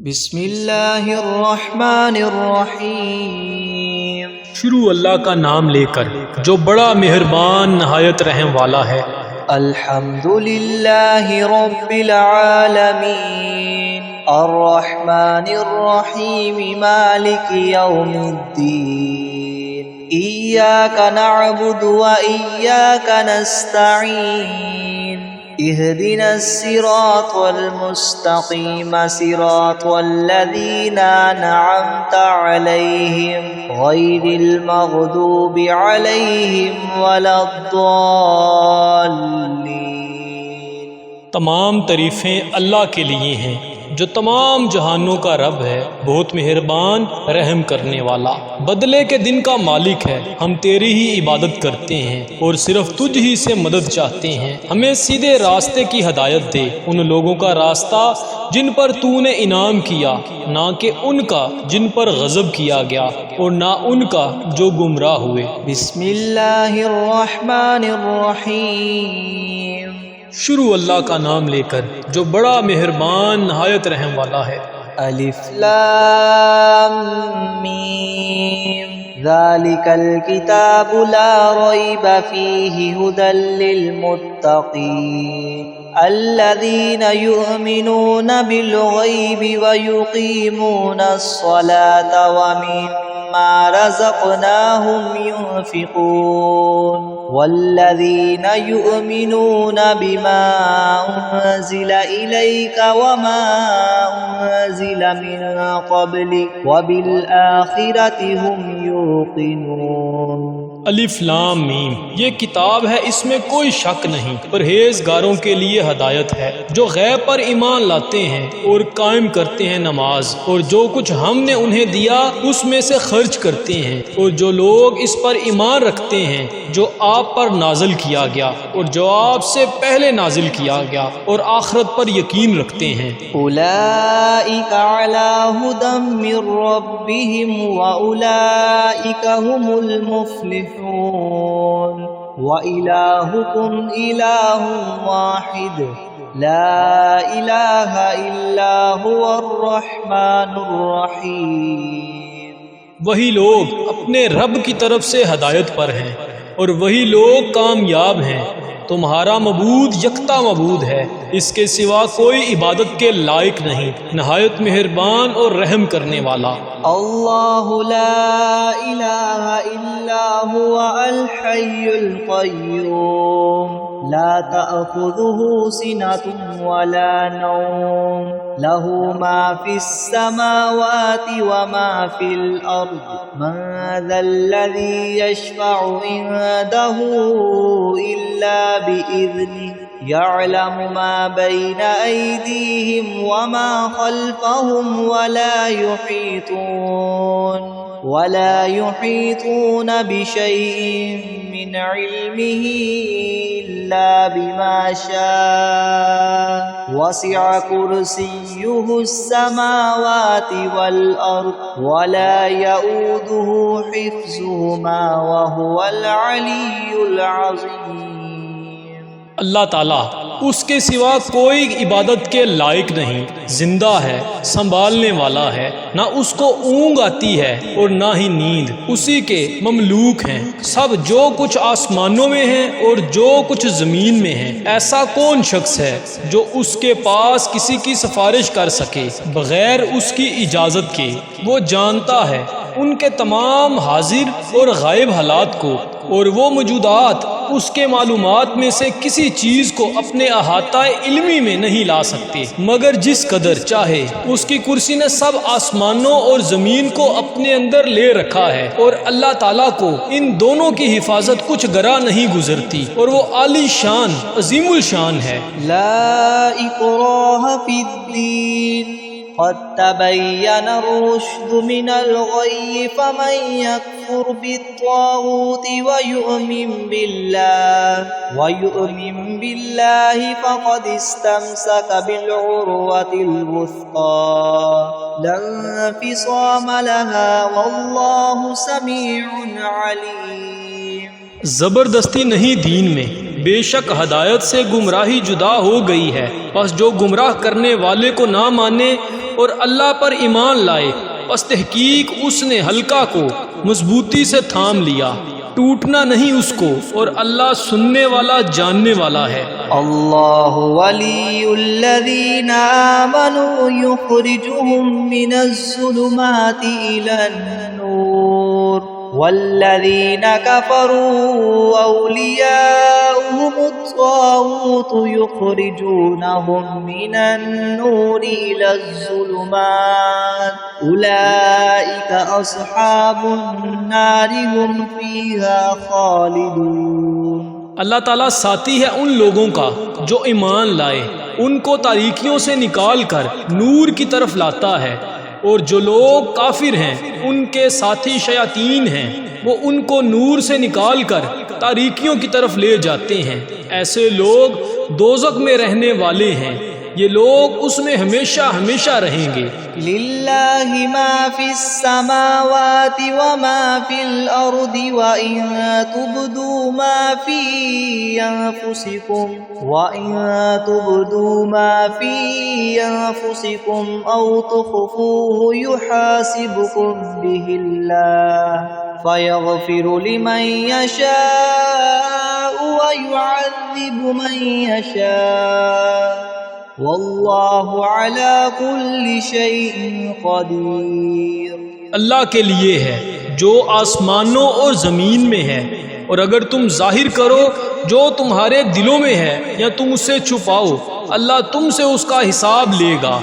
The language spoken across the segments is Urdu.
بسم اللہ الرحمن الرحیم۔ شروع اللہ کا نام لے کر جو بڑا مہربان نہایت رحم والا ہے۔ الحمد للہ رب العالمین الرحمن الرحیم مالک یوم الدین ایاک نعبد و ایاک نستعین اهدنا الصراط المستقيم صراط الذين أنعمت عليهم غير المغضوب عليهم ولا الضالين۔ تمام تعریفیں اللہ کے لیے ہیں جو تمام جہانوں کا رب ہے، بہت مہربان رحم کرنے والا، بدلے کے دن کا مالک ہے۔ ہم تیری ہی عبادت کرتے ہیں اور صرف تجھ ہی سے مدد چاہتے ہیں۔ ہمیں سیدھے راستے کی ہدایت دے، ان لوگوں کا راستہ جن پر تو نے انعام کیا، نہ کہ ان کا جن پر غضب کیا گیا، اور نہ ان کا جو گمراہ ہوئے۔ بسم اللہ الرحمن الرحیم۔ شروع اللہ کا نام لے کر جو بڑا مہربان نہایت رحم والا ہے۔ الف لام میم ذالک الکتاب لا ریب فیہ ھدی للمتقین الذین یؤمنون بالغیب ویقیمون الصلاة ومما رزقناہم ينفقون والذین یؤمنون بما انزل الیک وما انزل من قبلک وبالآخرۃ هم یوقنون۔ الف لام میم، یہ کتاب ہے، اس میں کوئی شک نہیں، پرہیزگاروں کے لیے ہدایت ہے جو غیب پر ایمان لاتے ہیں اور قائم کرتے ہیں نماز، اور جو کچھ ہم نے انہیں دیا اس میں سے خرچ کرتے ہیں، اور جو لوگ اس پر ایمان رکھتے ہیں جو آپ پر نازل کیا گیا اور جو آپ سے پہلے نازل کیا گیا، اور آخرت پر یقین رکھتے ہیں۔ اولئک علی ھدی من ربہم واولئک هم المفلحون وإلہکم الہ واحد لا الہ الا هو الرحمن الرحیم۔ وہی لوگ اپنے رب کی طرف سے ہدایت پر ہیں اور وہی لوگ کامیاب ہیں۔ تمہارا معبود یکتا معبود ہے، اس کے سوا کوئی عبادت کے لائق نہیں، نہایت مہربان اور رحم کرنے والا۔ اللہ لا الہ الا هو الحی القیوم لا تأخذه سنة ولا نوم له ما في السماوات وما في الأرض من ذا الذي يشفع عنده إلا بإذنه يعلم ما بين أيديهم وما خلفهم ولا يحيطون بشيء من علمه إلا بما شاء وسع كرسيه السماوات والأرض ولا يؤوده حفظهما وهو العلي العظيم۔ اللہ تعالیٰ اس کے سوا کوئی عبادت کے لائق نہیں، زندہ ہے، سنبھالنے والا ہے، نہ اس کو اونگ آتی ہے اور نہ ہی نیند، اسی کے مملوک ہیں سب جو کچھ آسمانوں میں ہیں اور جو کچھ زمین میں ہیں۔ ایسا کون شخص ہے جو اس کے پاس کسی کی سفارش کر سکے بغیر اس کی اجازت کے؟ وہ جانتا ہے ان کے تمام حاضر اور غائب حالات کو، اور وہ موجودات اس کے معلومات میں سے کسی چیز کو اپنے احاطہ علمی میں نہیں لا سکتے مگر جس قدر چاہے۔ اس کی کرسی نے سب آسمانوں اور زمین کو اپنے اندر لے رکھا ہے، اور اللہ تعالیٰ کو ان دونوں کی حفاظت کچھ گرا نہیں گزرتی، اور وہ عالی شان عظیم الشان ہے۔ لا اکراہ فی الدین قد تبین الرشد من الغی فمن یکفر بالطاغوت ویؤمن باللہ فقد استمسک بالعروۃ الوثقی لا انفصام لها واللہ سمیع علیم۔ زبردستی نہیں دین میں، بے شک ہدایت سے گمراہی جدا ہو گئی ہے، پس جو گمراہ کرنے والے کو نہ مانے اور اللہ پر ایمان لائے، پس تحقیق اس نے حلقہ کو مضبوطی سے تھام لیا، ٹوٹنا نہیں اس کو، اور اللہ سننے والا جاننے والا ہے۔ اللہ ولی الذین آمنوا یخرجهم من الظلمات إلى النور والذین کفروا اولیاؤهم الطاغوت یخرجونهم من النور إلى الظلمات اولئک اصحاب النار هم فیہا خالدون۔ اللہ تعالیٰ ساتھی ہے ان لوگوں کا جو ایمان لائے، ان کو تاریکیوں سے نکال کر نور کی طرف لاتا ہے، اور جو لوگ کافر ہیں ان کے ساتھی شیاطین ہیں، وہ ان کو نور سے نکال کر تاریکیوں کی طرف لے جاتے ہیں، ایسے لوگ دوزخ میں رہنے والے ہیں، یہ لوگ اس میں ہمیشہ ہمیشہ رہیں گے۔ للہ ما فی السماوات وما فی الارض وإن تبدوا ما فی انفسکم او تخفوه یحاسبکم به اللہ فیغفر لمن یشاء ویعذب من یشاء واللہ علی کل شیء قدیر۔ اللہ کے لیے ہے جو آسمانوں اور زمین میں ہے، اور اگر تم ظاہر کرو جو تمہارے دلوں میں ہے یا تم اسے چھپاؤ، اللہ تم سے اس کا حساب لے گا،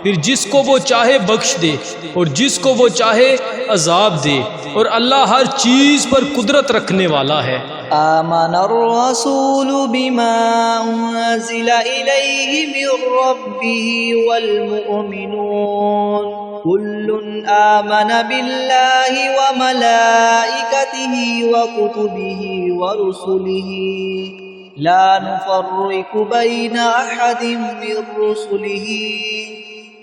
پھر جس کو وہ چاہے بخش دے اور جس کو وہ چاہے عذاب دے، اور اللہ ہر چیز پر قدرت رکھنے والا ہے۔ آمن الرسول بما انزل الیہ من ربہ والمؤمنون كل آمن بالله وملائكته وكتبه ورسله لا نفرق بين أحد من رسله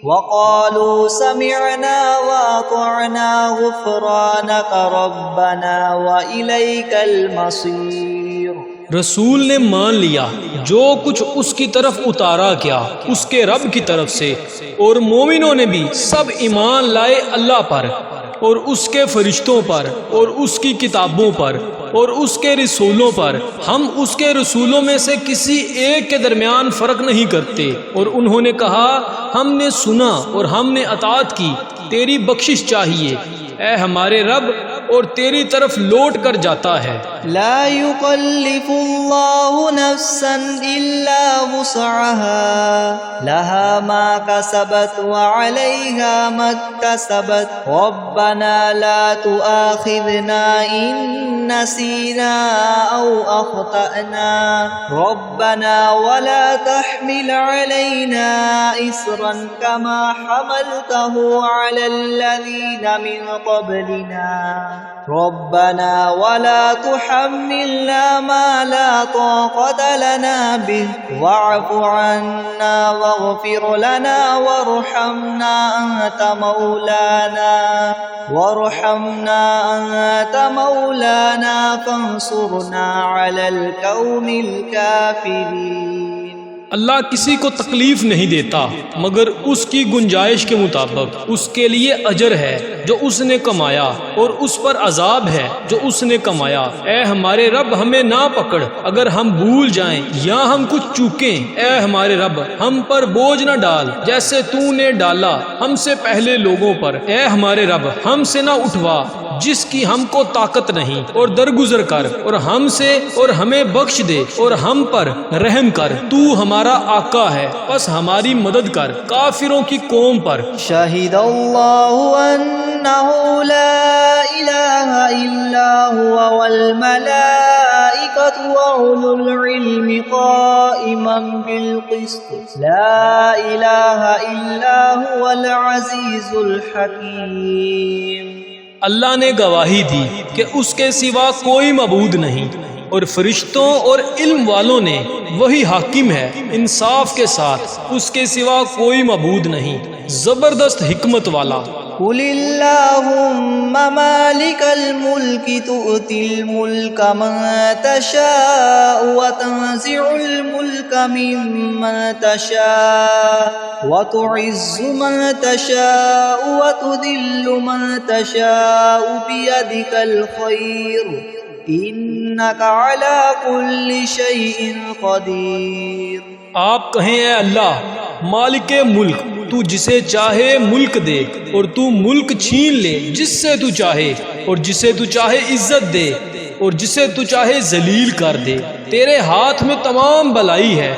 وقالوا سمعنا وأطعنا غفرانك ربنا وإليك المصير۔ رسول نے مان لیا جو کچھ اس کی طرف اتارا گیا اس کے رب کی طرف سے، اور مومنوں نے بھی سب ایمان لائے اللہ پر اور اس کے فرشتوں پر اور اس کی کتابوں پر اور اس کے رسولوں پر، ہم اس کے رسولوں میں سے کسی ایک کے درمیان فرق نہیں کرتے، اور انہوں نے کہا ہم نے سنا اور ہم نے اطاعت کی، تیری بخشش چاہیے اے ہمارے رب، اور تیری طرف لوٹ کر جاتا ہے۔ لا يكلف الله نفسا الا وسعها لها ما كسبت وعليها ما اكتسبت ربنا لا تؤاخذنا ان نسينا او اخطأنا ربنا ولا تحمل علينا اصرا كما حملته على الذين من قبلنا ربنا ولا تحملنا ما لا طاقة لنا به واعف عنا واغفر لنا وارحمنا أنت مولانا فانصرنا على القوم الكافرين۔ اللہ کسی کو تکلیف نہیں دیتا مگر اس کی گنجائش کے مطابق، اس کے لیے اجر ہے جو اس نے کمایا اور اس پر عذاب ہے جو اس نے کمایا۔ اے ہمارے رب ہمیں نہ پکڑ اگر ہم بھول جائیں یا ہم کچھ چوکیں، اے ہمارے رب ہم پر بوجھ نہ ڈال جیسے تو نے ڈالا ہم سے پہلے لوگوں پر، اے ہمارے رب ہم سے نہ اٹھوا جس کی ہم کو طاقت نہیں، اور درگزر کر اور ہم سے اور ہمیں بخش دے اور ہم پر رحم کر، تو ہمارا آقا ہے پس ہماری مدد کر کافروں کی قوم پر۔ شہد اللہ انہ لا الہ الا هو والملائکۃ وأولو العلم قائما بالقسط لا الہ الا هو العزیز الحکیم۔ اللہ نے گواہی دی کہ اس کے سوا کوئی معبود نہیں، اور فرشتوں اور علم والوں نے وہی حاکم ہے انصاف کے ساتھ، اس کے سوا کوئی معبود نہیں، زبردست حکمت والا۔ قل اللهم مالك الملك تؤتي الملك من تشاء وتنزع الملك ممن تشاء وتعز من تشاء وتذل من تشاء بيدك الخير إنك على كل شيء قدير۔ آپ کہیں اے اللہ مالک ملک، تو جسے چاہے ملک دے اور تو ملک چھین لے جس سے تو چاہے، اور جسے تو چاہے عزت دے اور جسے تو چاہے ذلیل کر دے۔ تیرے ہاتھ میں تمام بلائی ہے،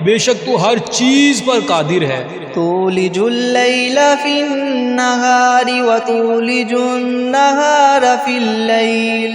بے شک تو ہر چیز پر قادر ہے۔ تولج اللیل فی النہار وتولج النہار فی اللیل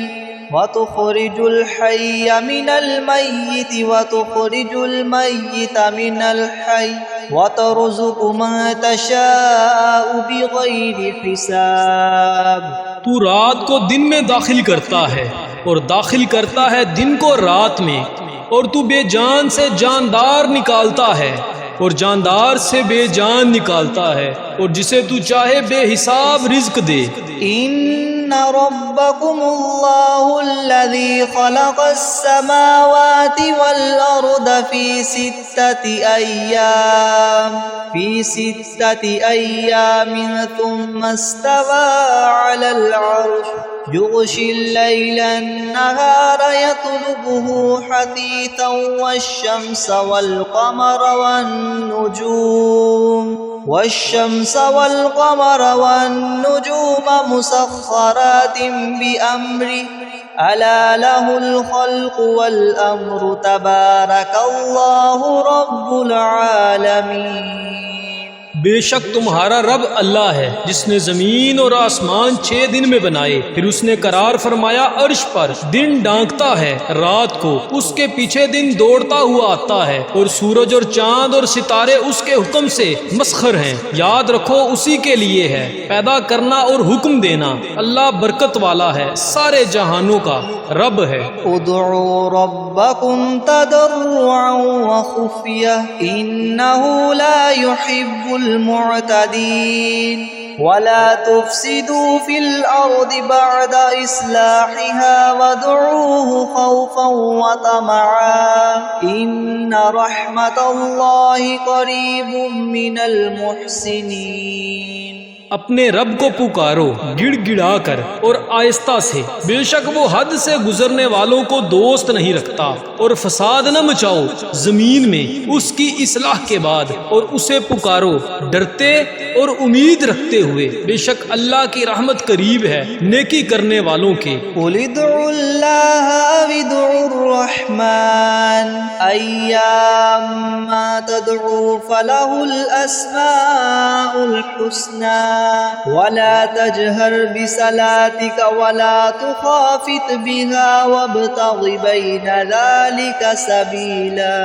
وتخرج الحی من المیت وتخرج المیت من الحی وترزق من تشاء بغیر حساب۔ تو رات کو دن میں داخل کرتا ہے اور داخل کرتا ہے دن کو رات میں، اور تو بے جان سے جاندار نکالتا ہے اور جاندار سے بے جان نکالتا ہے، اور جسے تو چاہے بے حساب رزق دے۔ ان ربکم اللہ الذی خلق السماوات والارض فی ستة ایام ثم استوى على العرش يغشي الليل النهار يطلبه حثيثا والشمس والقمر والنجوم مسخرات بأمره ألا له الخلق والأمر تبارك الله رب العالمين۔ بے شک تمہارا رب اللہ ہے جس نے زمین اور آسمان 6 دن میں بنائے، پھر اس نے قرار فرمایا عرش پر۔ دن ڈانکتا ہے رات کو، اس کے پیچھے دن دوڑتا ہوا آتا ہے، اور سورج اور چاند اور ستارے اس کے حکم سے مسخر ہیں۔ یاد رکھو اسی کے لیے ہے پیدا کرنا اور حکم دینا۔ اللہ برکت والا ہے، سارے جہانوں کا رب ہے۔ ادعوا ربکم تضرعا وخفیہ انہ لا يحب المعتدین ولا تفسدوا في الأرض بعد إصلاحها وادعوه خوفا وطمعا إن رحمة الله قريب من المحسنين۔ اپنے رب کو پکارو گڑ گڑا کر اور آہستہ سے، بے شک وہ حد سے گزرنے والوں کو دوست نہیں رکھتا، اور فساد نہ مچاؤ زمین میں اس کی اصلاح کے بعد، اور اسے پکارو ڈرتے اور امید رکھتے ہوئے، بے شک اللہ کی رحمت قریب ہے نیکی کرنے والوں کے۔ قل ادعوا اللہ او ادعوا الرحمن ایاما تدعوا فلہ الاسماء الحسنى ولا تجهر بصلاتك ولا تخافت بها وابتغ بين ذلك سبيلا۔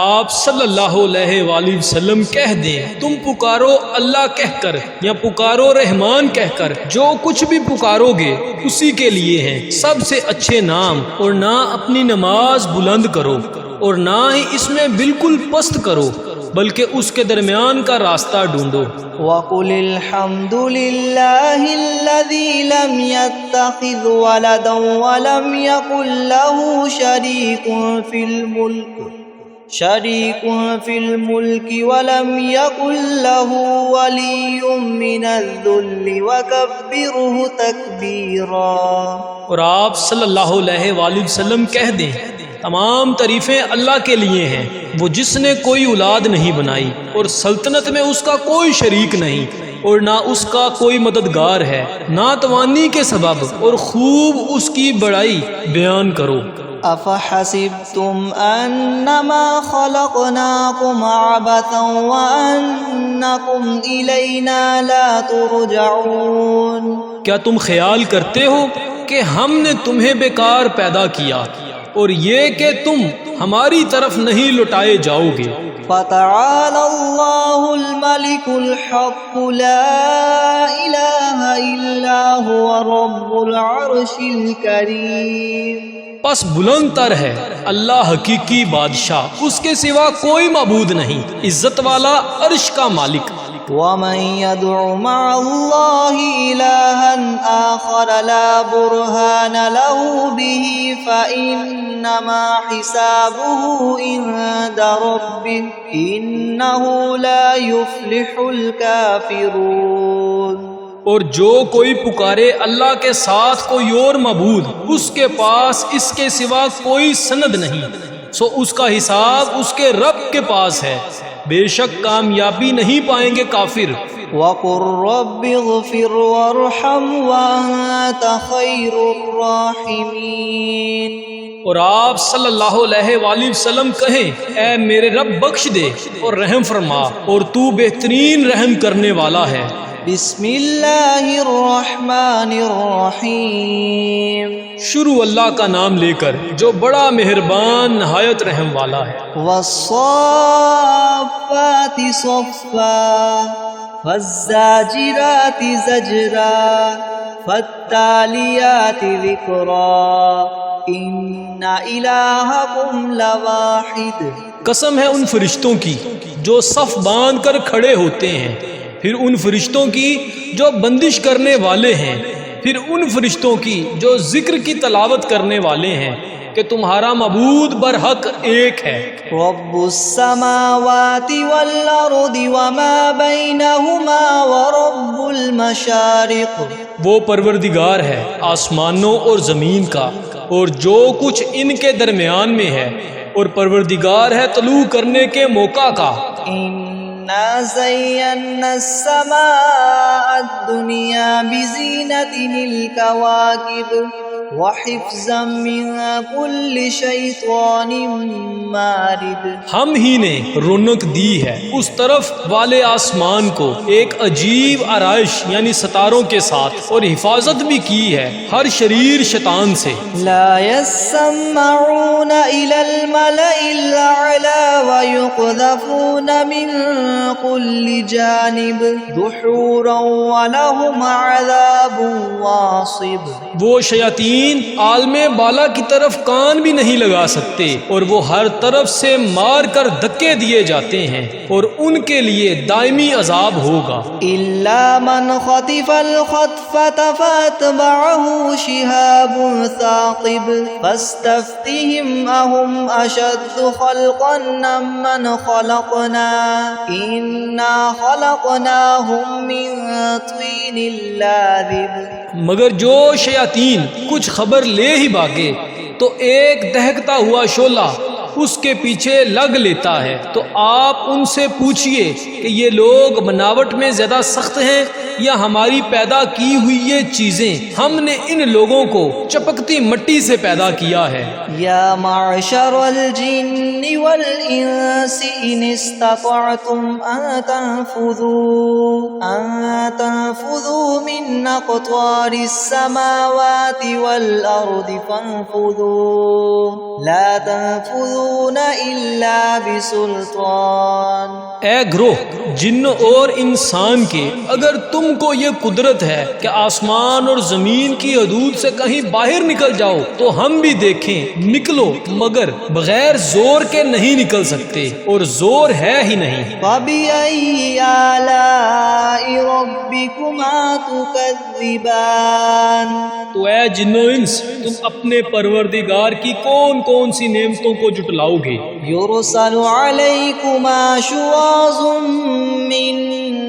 آپ صلی اللہ علیہ وآلہ وسلم کہہ دیں تم پکارو اللہ کہہ کر یا پکارو رحمان کہہ کر، جو کچھ بھی پکارو گے اسی کے لیے ہیں سب سے اچھے نام، اور نہ اپنی نماز بلند کرو اور نہ ہی اس میں بالکل پست کرو، بلکہ اس کے درمیان کا راستہ ڈھونڈو۔ وَقُلِ الْحَمْدُ لِلَّهِ الَّذِي لَمْ يَتَّخِذْ وَلَدًا وَلَمْ يَكُنْ لَهُ شَرِيكٌ فِي الْمُلْكِ وَلَمْ يَكُنْ لَهُ وَلِيٌّ مِّنَ الذُّلِّ وَكَبِّرْهُ تَكْبِيرًا۔ اور آپ صلی اللہ علیہ وآلہ وسلم کہہ دیں تمام تعریفیں اللہ کے لیے ہیں، وہ جس نے کوئی اولاد نہیں بنائی اور سلطنت میں اس کا کوئی شریک نہیں، اور نہ اس کا کوئی مددگار ہے، ناتوانی کے سبب، اور خوب اس کی بڑائی بیان کرو۔ افحسبتم انما خلقناكم عبثا وانكم الینا لا ترجعون۔ کیا تم خیال کرتے ہو کہ ہم نے تمہیں بیکار پیدا کیا اور یہ کہ تم ہماری طرف نہیں لوٹائے جاؤ گے؟ فتعالى الله الملك الحق لا إله إلا هو رب العرش الكريم۔ پس بلند تر ہے اللہ حقیقی بادشاہ، اس کے سوا کوئی معبود نہیں، عزت والا عرش کا مالک۔ ومن يدع مع الله إلها آخر لا برهان له به فإنما حسابه عند ربه إنه لا يفلح الكافرون۔ اور جو کوئی پکارے اللہ کے ساتھ کوئی اور معبود، اس کے پاس اس کے سوا کوئی سند نہیں، سو اس کا حساب اس کے رب کے پاس ہے، بے شک کامیابی نہیں پائیں گے کافر۔ وَقُلْ رَبِّ اغْفِرْ وَارْحَمْ وَأَنْتَ خَيْرُ الرَّاحِمِينَ۔ اور آپ صلی اللہ علیہ وآلہ وسلم کہیں، اے میرے رب بخش دے اور رحم فرما، اور تو بہترین رحم کرنے والا ہے۔ بسم اللہ الرحمن الرحیم۔ شروع اللہ کا نام لے کر جو بڑا مہربان نہایت رحم والا ہے۔ والصافات صفا فالزاجرات زجرا فالتالیات ذکرا ان الہکم لواحد۔ قسم ہے ان فرشتوں کی جو صف باندھ کر کھڑے ہوتے ہیں، پھر ان فرشتوں کی جو بندش کرنے والے ہیں، پھر ان فرشتوں کی جو ذکر کی تلاوت کرنے والے ہیں کہ تمہارا معبود برحق ایک ہے۔ رب السماوات والارض وما بینہما ورب المشارق۔ وہ پروردگار ہے آسمانوں اور زمین کا اور جو کچھ ان کے درمیان میں ہے، اور پروردگار ہے طلوع کرنے کے موقع کا۔ اِنَّا زَيَّنَّا السَّمَاءَ الدُّنْيَا بِزِينَةٍ الْكَوَاكِبِ وَحِفْظًا مِّن كُلِّ شَيْطَانٍ مَارِدٍ۔ ہم ہی نے رونق دی ہے اس طرف والے آسمان کو ایک عجیب آرائش یعنی ستاروں کے ساتھ، اور حفاظت بھی کی ہے ہر شریر شیطان سے۔ لا يسمعون إلى الملأ الأعلى ويقذفون من كل جانب دحورا ولهم عذاب واصب۔ وہ شیاطین عالم بالا کی طرف کان بھی نہیں لگا سکتے، اور وہ ہر طرف سے مار کر دھکے دیے جاتے ہیں، اور ان کے لیے دائمی عذاب ہوگا۔ الا من خطف الخطفة فاتبعه شهاب ثاقب فاستفتهم أهم أشد خلقا أم من خلقنا إنا خلقناهم من طين لازب۔ مگر جو شیاطین کچھ خبر لے ہی بھاگے تو ایک دہکتا ہوا شعلہ اس کے پیچھے لگ لیتا ہے، تو آپ ان سے پوچھئے کہ یہ لوگ بناوٹ میں زیادہ سخت ہیں یا ہماری پیدا کی ہوئی یہ چیزیں؟ ہم نے ان لوگوں کو چپکتی مٹی سے پیدا کیا ہے۔ یا معشر الجن والانس ان استطعتم ان تنفذوا من اقطار السماوات والارض فانفذوا لا تنفذون الا بسلطان۔ اے گروہ جن اور انسان کے، اگر تم کو یہ قدرت ہے کہ آسمان اور زمین کی حدود سے کہیں باہر نکل جاؤ تو ہم بھی دیکھیں، نکلو، مگر بغیر زور کے نہیں نکل سکتے، اور زور ہے ہی نہیں۔ فَبِأَيِّ آلَاءِ رَبِّكُمَا تُكَذِّبَانِ۔ تو اے جنو انس، تم اپنے پروردگار کی کون کون سی نعمتوں کو جٹلاؤ گے؟ یُرْسَلُ عَلَيْكُمَا شُوَاظٌ مِّن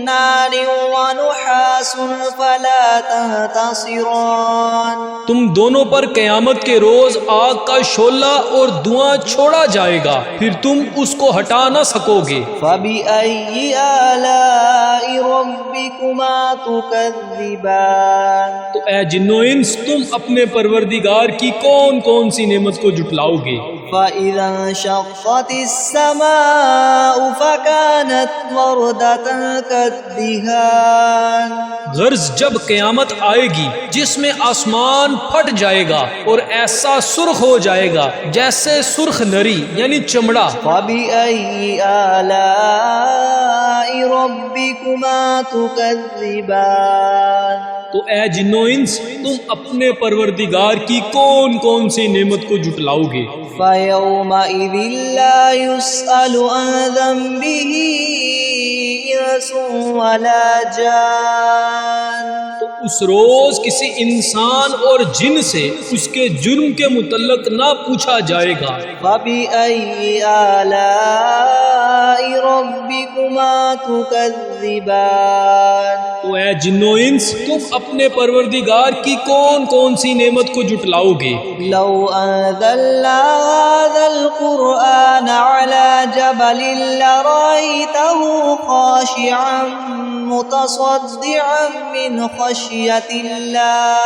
نَّارٍ وَنُحَاسٌ فَلَا تَنتَصِرَانِ۔ تم دونوں پر قیامت کے روز آگ کا شعلہ اور دھواں چھوڑا جائے گا، پھر تم اس کو ہٹا نہ سکو گے۔ فَبِأَيِّ آلَاءِ رَبِّكُمَا تُكَذِّبَانِ۔ تو اے جنو انس، تم اپنے پروردگار کی کون کون سی نعمت کو جٹلاؤ گے؟ فَإِذَا انشَقَّتِ السَّمَاءُ فَكَانَتْ وَرْدَةً كَالدِّهَانِ۔ غرض جب قیامت آئے گی جس میں آسمان پھٹ جائے گا اور ایسا سرخ ہو جائے گا جیسے سرخ نری یعنی چمڑا۔ فَبِأَيِّ آلَاءِ رَبِّكُمَا تُكَذِّبَانِ۔ تو اے جنو انس، تم اپنے پروردگار کی کون کون سی نعمت کو جٹلاؤ گے؟ فَيَوْمَئِذٍ لَا يُسْأَلُ عَنْ ذَنبِهِ إنس ولا جان تو اس روز کسی انسان اور جن سے اس کے جرم کے متعلق نہ پوچھا جائے گا۔ فبأي آلاء ربكما تكذبان تو اے جنو انس، تم اپنے پروردگار کی کون کون سی نعمت کو جھٹلاؤ گے؟ لو أنزلنا هذا القرآن على جبل لرأيته خاشعا متصدعا من خشية الله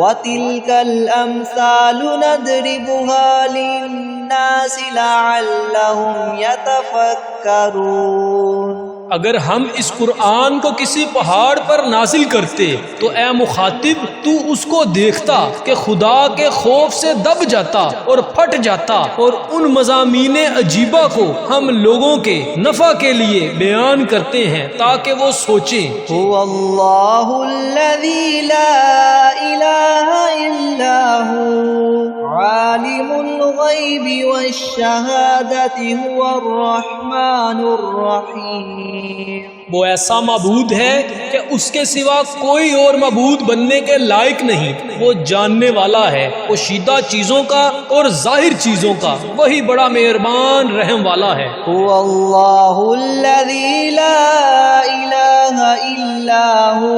وتلك الأمثال نضربها للناس لعلهم يتفكرون۔ اگر ہم اس قرآن کو کسی پہاڑ پر نازل کرتے تو اے مخاطب تو اس کو دیکھتا کہ خدا کے خوف سے دب جاتا اور پھٹ جاتا، اور ان مضامین عجیبہ کو ہم لوگوں کے نفع کے لیے بیان کرتے ہیں تاکہ وہ سوچیں۔ هو الله الذي لا إله إلا هو عالم الغيب والشهادة هو الرحمن الرحيم۔ وہ ایسا معبود ہے کہ اس کے سوا کوئی اور معبود بننے کے لائق نہیں، وہ جاننے والا ہے پوشیدہ چیزوں کا اور ظاہر چیزوں کا، وہی بڑا مہربان رحم والا ہے۔ هو الله الذي لا إله إلا هو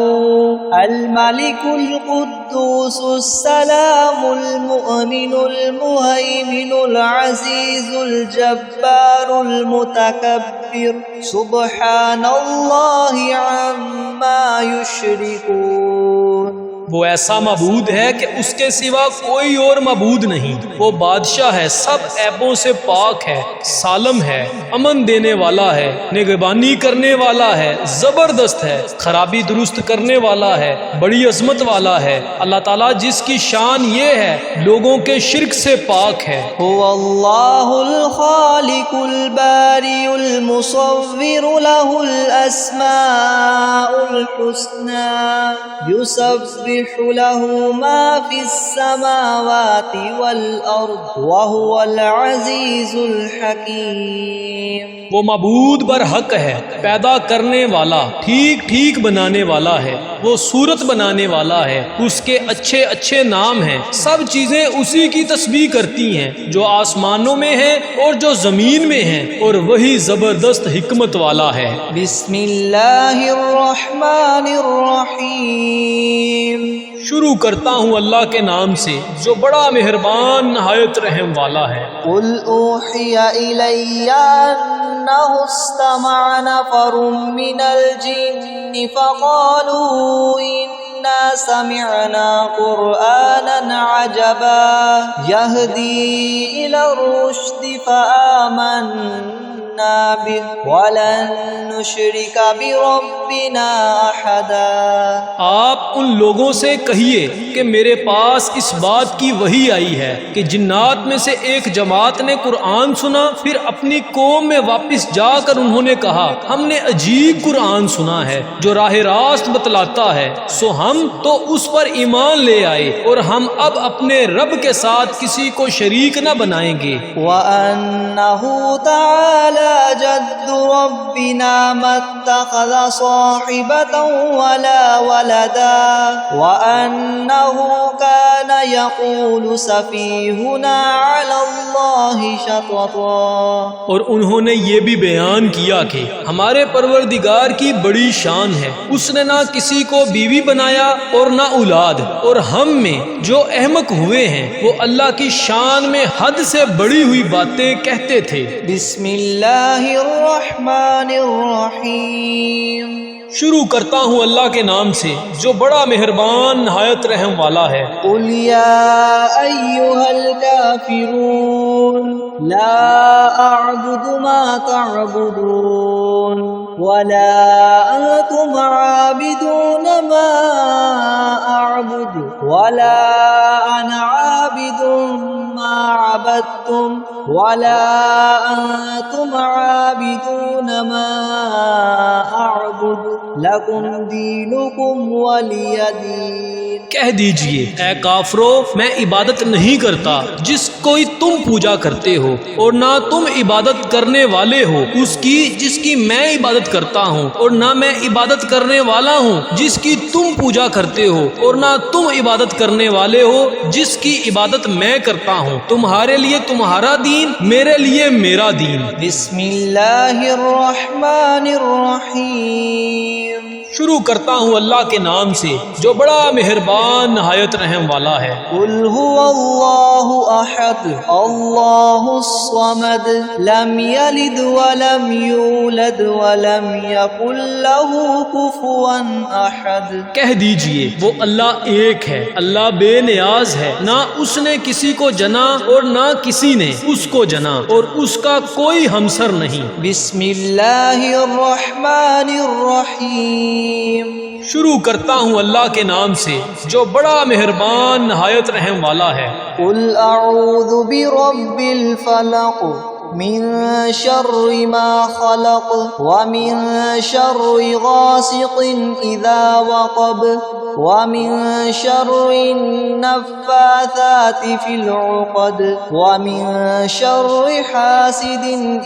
الملك القدوس السلام المؤمن المهيمن العزيز الجبار المتكبر سبحان الله عما يشركون۔ وہ ایسا معبود ہے کہ اس کے سوا کوئی اور معبود نہیں، وہ بادشاہ ہے، سب عیبوں سے پاک ہے، سالم ہے، امن دینے والا ہے، نگہبانی کرنے والا ہے، زبردست ہے، خرابی درست کرنے والا ہے، بڑی عظمت والا ہے۔ اللہ تعالیٰ جس کی شان یہ ہے لوگوں کے شرک سے پاک ہے۔ هو الله الخالق البارئ المصور له الأسماء الحسنى يسبح له ما في السماوات والأرض وهو العزيز الحكيم۔ وہ معبود برحق ہے، پیدا کرنے والا، ٹھیک ٹھیک بنانے والا ہے، وہ صورت بنانے والا ہے، اس کے اچھے اچھے نام ہیں، سب چیزیں اسی کی تسبیح کرتی ہیں، جو آسمانوں میں ہیں اور جو زمین میں ہیں، اور وہی زبردست حکمت والا ہے۔ بسم اللہ الرحمن الرحیم۔ شروع کرتا ہوں اللہ کے نام سے جو بڑا مہربان نہایت رحم والا ہے۔ قل اوحی الی انہ استمع نفر من الجن فقالوا انا سمعنا قرآنا عجبا یہدی الی الرشد فآمنا به ولن نشرک بربنا احدا۔ آپ ان لوگوں سے کہیے کہ میرے پاس اس بات کی وحی آئی ہے کہ جنات میں سے ایک جماعت نے قرآن سنا، پھر اپنی قوم میں واپس جا کر انہوں نے کہا ہم نے عجیب قرآن سنا ہے جو راہ راست بتلاتا ہے، سو ہم تو اس پر ایمان لے آئے اور ہم اب اپنے رب کے ساتھ کسی کو شریک نہ بنائیں گے۔ وَأَنَّهُ تَعَالَى جَدُّ رَبِّنَا مَا اتَّخَذَ صَاحِبَةً وَلَا وَلَدًا وَأَنَّهُ كَانَ يَقُولُ سَفِيهُنَا عَلَى اللَّهِ شَطَطًا۔ اور انہوں نے یہ بھی بیان کیا کہ ہمارے پروردگار کی بڑی شان ہے، اس نے نہ کسی کو بیوی بنایا اور نہ اولاد، اور ہم میں جو احمق ہوئے ہیں وہ اللہ کی شان میں حد سے بڑی ہوئی باتیں کہتے تھے۔ بسم اللہ الرحمن الرحیم۔ شروع کرتا ہوں اللہ کے نام سے جو بڑا مہربان نہایت رحم والا ہے۔ قل یا ایھا الکافرون لا اعبد ما تعبدون ولا انتم عابدون ما اعبد ولا انا عابد ما عبدتم ولا انتم عابدون ما اعبد لکم دینکم ولی دین۔ کہہ دیجئے اے کافرو میں عبادت نہیں کرتا جس کوئی تم پوجا کرتے ہو، اور نہ تم عبادت کرنے والے ہو اس کی جس کی میں عبادت کرتا ہوں، اور نہ میں عبادت کرنے والا ہوں جس کی تم پوجا کرتے ہو، اور نہ تم عبادت کرنے والے ہو جس کی عبادت میں کرتا ہوں۔ تمہارے لیے تمہارا دین، میرے لیے میرا دین۔ بسم اللہ الرحمن الرحیم۔ شروع کرتا ہوں اللہ کے نام سے جو بڑا مہربان نہایت رحم والا ہے۔ قل هو اللہ احد اللہ الصمد لم یلد ولم یولد ولم یکن له کفوا احد۔ کہہ دیجئے وہ اللہ ایک ہے، اللہ بے نیاز ہے، نہ اس نے کسی کو جنا اور نہ کسی نے اس کو جنا، اور اس کا کوئی ہمسر نہیں۔ بسم اللہ الرحمن الرحیم۔ شروع کرتا ہوں اللہ کے نام سے جو بڑا مہربان نہایت رحم والا ہے۔ قل اعوذ برب الفلق من شر ما خلق ومن شر غاسق اذا وقب ومن شر النفاثات في العقد ومن شر حاسد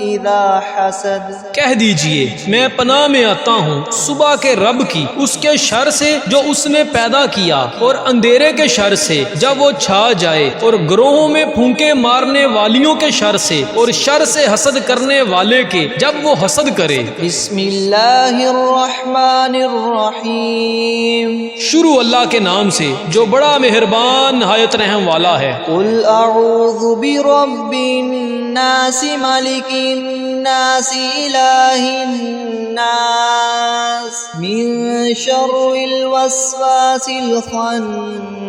اذا حسد۔ کہہ دیجئے میں پناہ میں آتا ہوں صبح کے رب کی، اس کے شر سے جو اس نے پیدا کیا، اور اندھیرے کے شر سے جب وہ چھا جائے، اور گروہوں میں پھونکے مارنے والیوں کے شر سے، اور شر سے حسد کرنے والے کے جب وہ حسد کرے۔ بسم اللہ الرحمن الرحیم۔ شروع اللہ کے نام سے جو بڑا مہربان نہایت رحم والا ہے۔ قل اعوذ برب الناس ملک الناس الہ الناس من شر الوسواس الخناس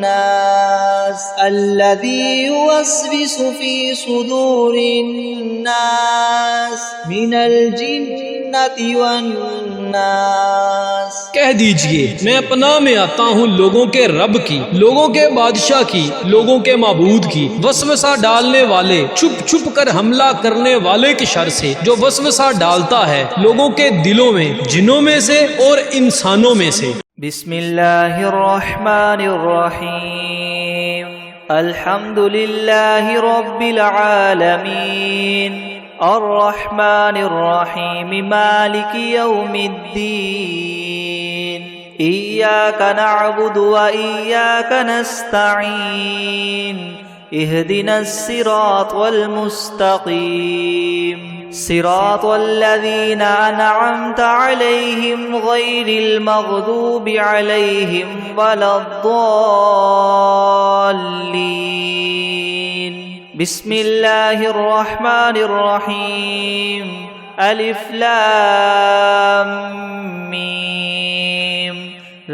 الذي يوسوس في صدور الناس من الجنة والناس۔ کہہ دیجئے میں پناہ میں آتا ہوں لوگوں کے رب کی، لوگوں کے بادشاہ کی، لوگوں کے معبود کی، وسوسہ ڈالنے والے، چھپ چھپ کر حملہ کرنے والے کے شر سے جو وسوسہ ڈالتا ہے لوگوں کے دلوں میں، جنوں میں سے اور انسانوں میں سے۔ بسم اللہ الرحمن الرحیم۔ الحمد للہ رب العالمین الرحمن الرحیم مالک یوم الدین ایاک نعبد و ایاک نستعین اہدنا الصراط المستقیم صراط الذین انعمت علیہم غیر المغضوب علیہم ولا الضالین۔ بسم اللہ الرحمن الرحیم۔ الف لام میم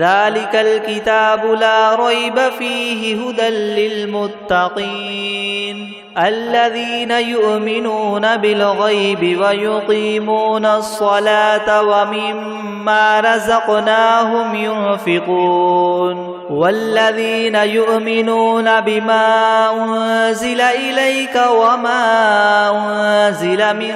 ذلك الكتاب لا ريب فيه هدى للمتقين الذين يؤمنون بالغيب ويقيمون الصلاة ومما رزقناهم ينفقون والذين يؤمنون بما أنزل إليك وما أنزل من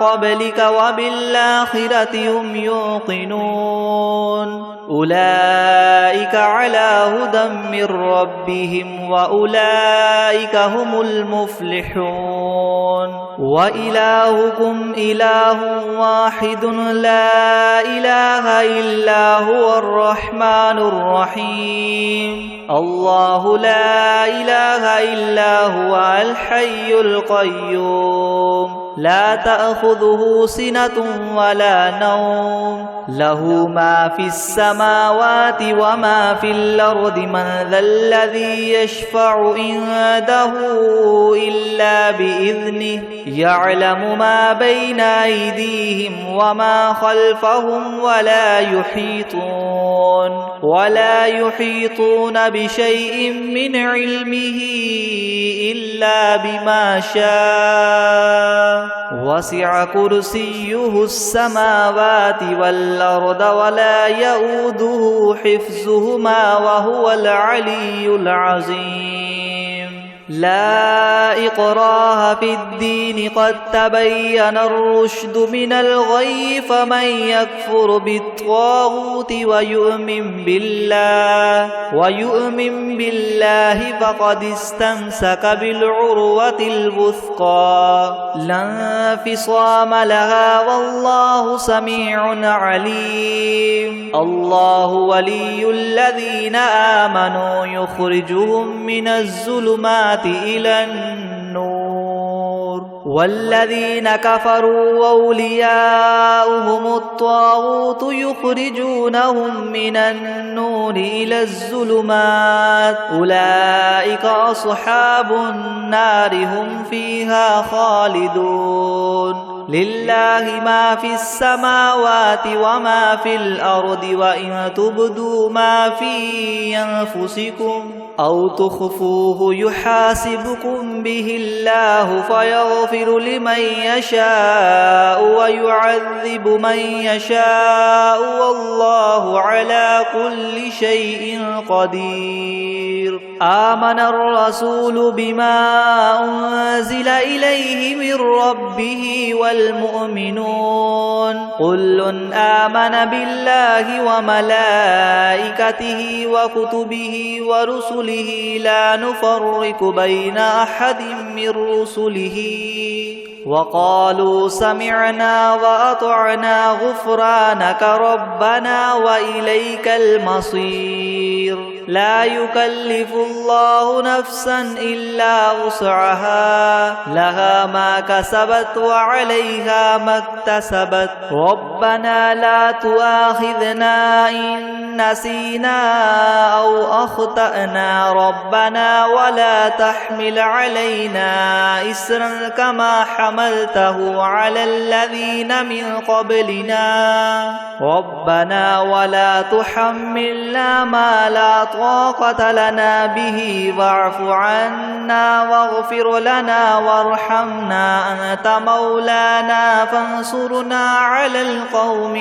قبلك وبالآخرة هم يوقنون أولئك على هدى من ربهم وأولئك هم المفلحون وإلهكم إله واحد لا إله إلا هو الرحمن الرحيم الله لا إله إلا هو الحي القيوم لا تأخذه سنة ولا نوم له ما في السماوات وما في الأرض من ذا الذي يشفع عنده إلا بإذنه يعلم ما بين أيديهم وما خلفهم ولا يحيطون بشيء من علمه إلا بما شاء وسع كرسيه السماوات والأرض ولا يؤوده حفظهما وهو العلي العظيم لا إكراه في الدين قد تبين الرشد من الغي فمن يكفر بالطاغوت ويؤمن بالله فقد استمسك بالعروة الوثقى لا انفصام لها والله سميع عليم. الله ولي الذين آمنوا يخرجهم من الظلمات إلى النور والذين كفروا أولياؤهم الطاغوت يخرجونهم من النور إلى الظلمات أولئك أصحاب النار هم فيها خالدون. لله ما في السماوات وما في الأرض وإن تبدوا ما في أنفسكم أو تخفوه يحاسبكم به الله فيغفر لمن يشاء ويعذب من يشاء والله على كل شيء قدير. آمن الرسول بما أنزل إليه من ربه والمؤمنون كل آمن بالله وملائكته وكتبه ورسله لا نفرق بين أحد من رسله وقالوا سمعنا وأطعنا غفرانك ربنا وإليك المصير. لا يكلف الله نفسا إلا وسعها لها ما كسبت وعليها ما اكتسبت ربنا لا تؤاخذنا إن نسينا أو أخطأنا ربنا ولا تحمل علينا إسرا كما حملته على الذين من قبلنا ربنا ولا تحملنا ما لا طاقة لنا به واعف عنا واغفر لنا وارحمنا أنت مولانا فانصرنا على القوم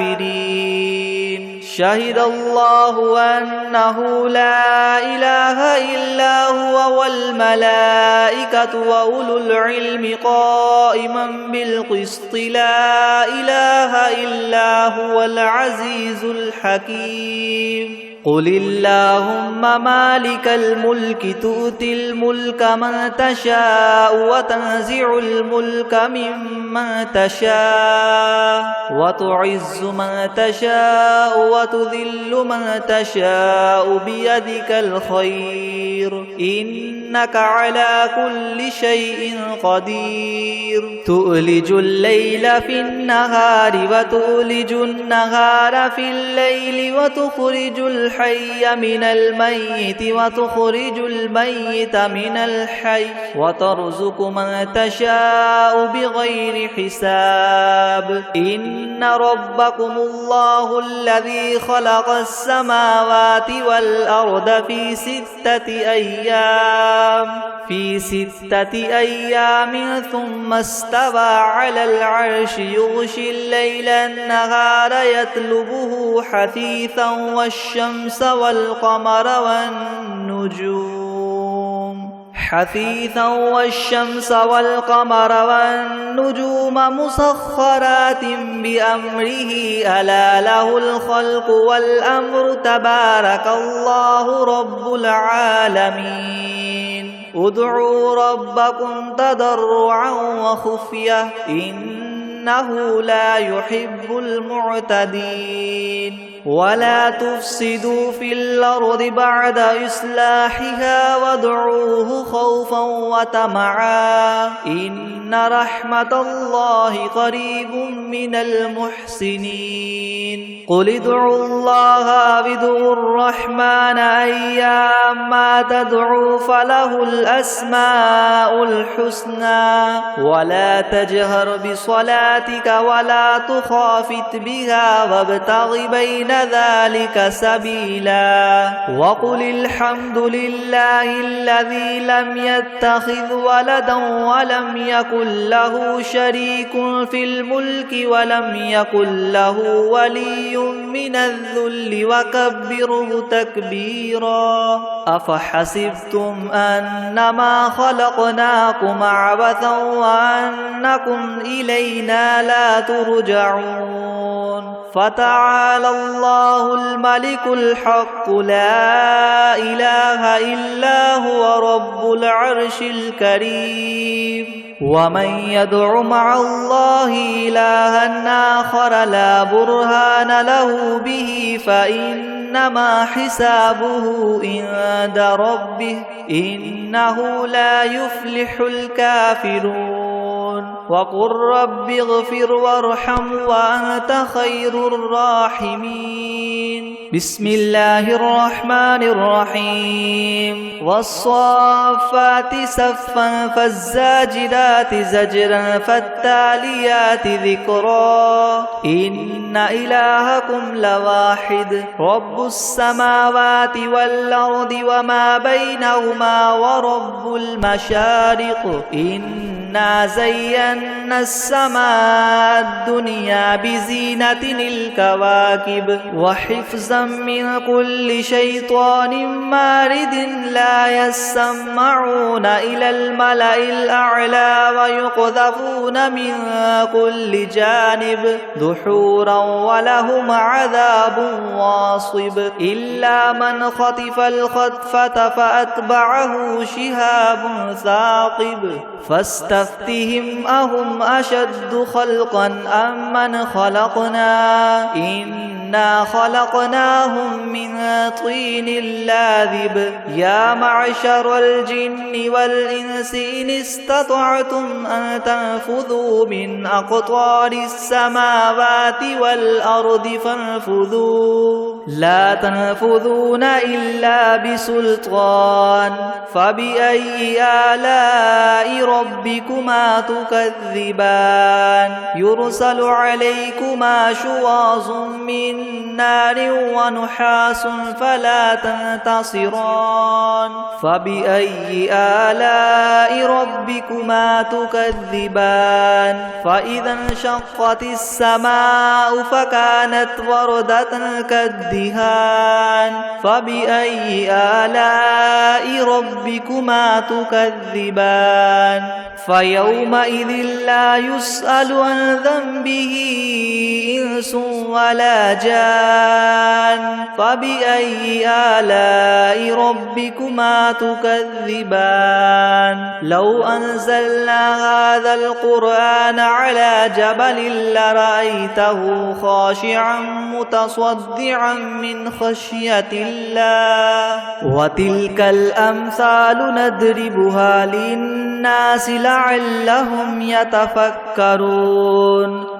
الكافرين. شهد الله أنه لا إله إلا هو والملائكة وأولو العلم قائما بالقسط لا إله إلا هو العزيز الحكيم. قل اللهم مالك الملك تؤتي الملك من تشاء وتنزع الملك ممن تشاء وتعز من تشاء وتذل من تشاء بيدك الخير إنك على كل شيء قدير. تؤلج الليل في النهار وتؤلج النهار في الليل وتخرج الحي من الميت وتخرج الميت من الحي وترزق من تشاء بغير حساب. إن ربكم الله الذي خلق السماوات والأرض في ستة أيام ثم استوى على العرش يغشي الليل النهار يطلبه حثيثا والشمس والقمر والنجوم مسخرات بأمره ألا له الخلق والأمر تبارك الله رب العالمين. ادعوا ربكم تضرعا وخفية إنه لا يحب المعتدين. ولا تفسدوا في الأرض بعد إصلاحها وادعوه خوفا وطمعا إن رحمة الله قريب من المحسنين. قل ادعوا الله أو ادعوا الرحمن أيما تدعوا فله الأسماء الحسنى ولا تجهر بصلاتك ولا تخافت بها وابتغ بين ذلك سبيلا. وقل الحمد لله الذي لم يتخذ ولدا ولم يكن له شريك في الملك ولم يكن له ولي من الذل وكبره تكبيرا أفحسبتم أنما خلقناكم عبثا وأنكم إلينا لا ترجعون فتعالى الله الملك الحق لا إله إلا هو رب العرش الكريم ومن يدع مع الله إلها آخر لا برهان له به فإنما حسابه عند ربه إنه لا يفلح الكافرون وقل رب اغفر وارحم وأنت خير الراحمين بسم الله الرحمن الرحيم والصافات صفا فالزاجرات زجرا فالتاليات ذكرا إن إلهكم لواحد رب السماوات والأرض وما بينهما ورب المشارق إنا زينا السماء الدنيا بزينة الكواكب وحفظا من كل شيطان مارد لا يسمعون إلى الملأ الأعلى ويقذفون من كل جانب دحورا ولهم عذاب واصب إلا من خطف الخطفة فأتبعه شهاب ثاقب فاستفتهم أهم أشد خلقا أم من خلقنا إنا خلقناهم من طين لاذب يا معشر الجن والإنس إن استطعتم أن تنفذوا من أقطار السماوات والأرض فانفذوا لا تنفذون إلا بسلطان فبأي آلاء ربكما تكذبان يرسل عليكما شواظ من نار ونحاس فلا تنتصران فبأي آلاء ربكما تكذبان فإذا انشقت السماء فكانت وردة كالدهان فبأي آلاء ربكما تكذبان فيومئذ لا يسأل عن ذنبه إنس ولا جان فبأي آلاء ربكما تكذبان لو أنزلنا هذا القرآن على جبل لرأيته خاشعا متصدعا من خشية الله وتلك الأمثال نضربها للناس لعلهم يتفكرون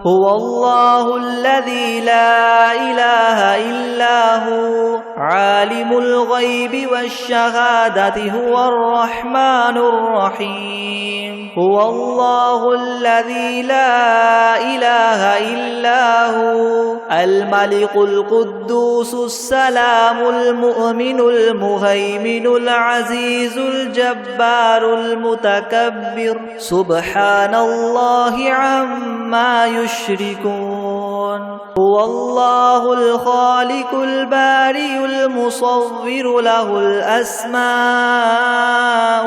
هو الله الذي لا إله إلا هو عالم الغيب والشهادة هو الرحمن الرحيم هو الله الذي لا إله إلا هو الملك القدوس السلام المؤمن المهيمن العزيز الجبار المتكبر سبحان الله عما يشركون هو الله الخالق البارئ المصور له الأسماء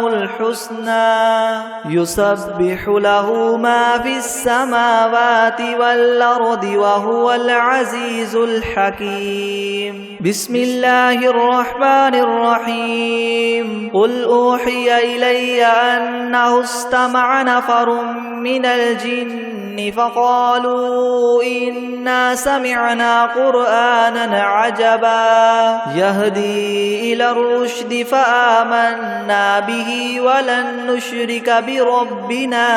الحسنى يسبح له ما في السماوات والأرض وهو العزيز الحكيم بسم الله الرحمن الرحيم قل أوحي إلي أنه استمع نفر من الجن فقالوا إنا سمعنا قرآنا عجبا يهدي إلى الرشد فآمنا به ولن نشرك بربنا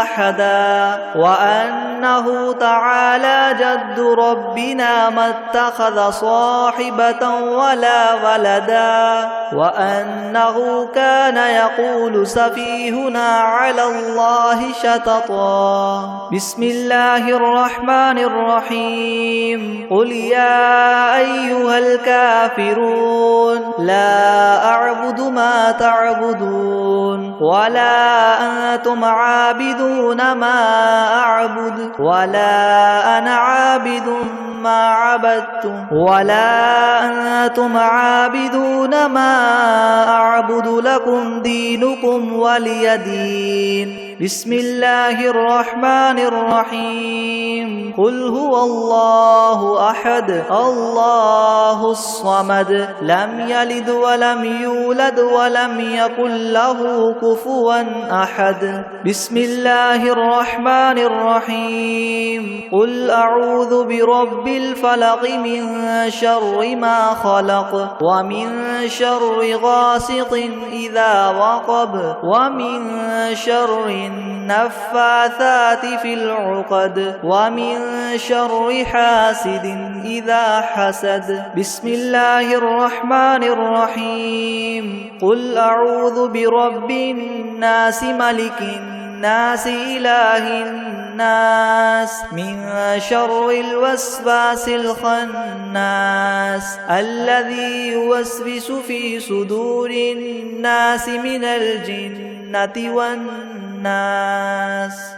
أحدا وأنه تعالى جد ربنا ما اتخذ صاحبة ولا ولدا وأنه كان يقول سفيهنا على الله شططا بسم الله الرحمن الرحيم قل يا أيها الكافرون لا أعبد ما تعبدون ولا أنتم عابدون ما أعبد ولا أنا عابد ما عبدتم ولا أنتم عابدون ما أعبد لكم دينكم ولي دين بسم الله الرحمن الرحيم قل هو الله أحد الله الصمد لم يلد ولم يولد ولم يكن له كفوا أحد بسم الله الرحمن الرحيم قل أعوذ برب الفلق من شر ما خلق ومن شر غاسق إذا وقب ومن شر النفاثات في العقد ومن شر حاسد إذا حسد بسم الله الرحمن الرحيم قل أعوذ برب الناس ملك الناس إله الناس من شر الوسواس الخناس الذي يوسوس في صدور الناس من الجنة والناس